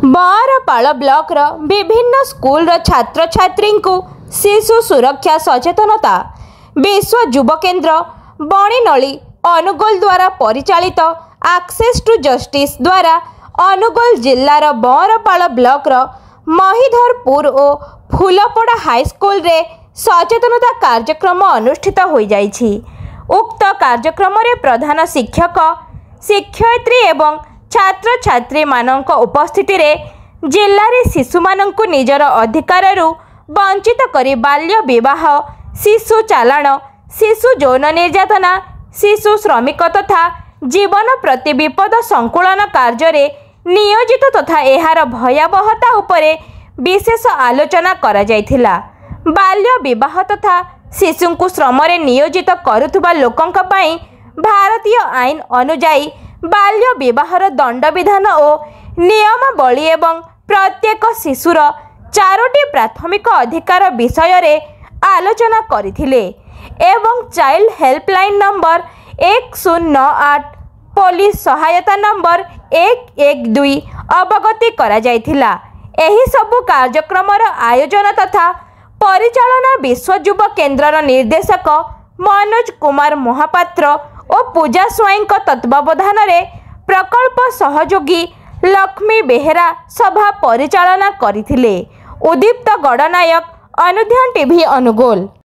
बरपाल block विभिन्न school छात्र छात्री को शिशु सुरक्षा सचेतनता विश्व युव केन्द्र बणिनली अनुगोल द्वारा परिचालित एक्सेस टू जस्टिस द्वारा अनुगोल जिल्लार बरपाल ब्लॉक महिधरपुर और फूलपड़ा हाईस्कूल रे सचेतनता कार्यक्रम अनुष्ठित हो जाइछि। उक्त कार्यक्रम रे प्रधान शिक्षक शिक्षयित्री एवं छात्र छात्री मानक उपस्थिति रे जिल्ला रे शिशु मानकु निजर अधिकार रु वंचित करी बाल्य विवाह शिशु चालाण शिशु यौन निर्यातना शिशु श्रमिक तथा जीवन प्रति विपद संकुलन कार्य रे नियोजित तथा एहार भयावहता उपरे विशेष आलोचना करा जायथिला। बाल्य विवाह तथा शिशु श्रम रे नियोजित करुथुबा लोकंक पई भारतीय आईन अनुजाई बाल्य विवाहर दंड विधान और नियमावली एवं प्रत्येक शिशुर 4टी प्राथमिक अधिकार विषय रे आलोचना करिथिले एवं चाइल्ड हेल्पलाइन नंबर 1098 पुलिस सहायता नंबर 112 अवगति करा जायथिला। एही सबु कार्यक्रमर आयोजन तथा परिचालना विश्व युव केन्द्रर निर्देशक मनोज कुमार महापात्र और पूजा स्वाई तत्वावधान रे प्रकल्प सहयोगी लक्ष्मी बेहेरा सभा परिचालना करथिले। उदीप्त गणनायक अनुध्यान टीवी अनुगोल।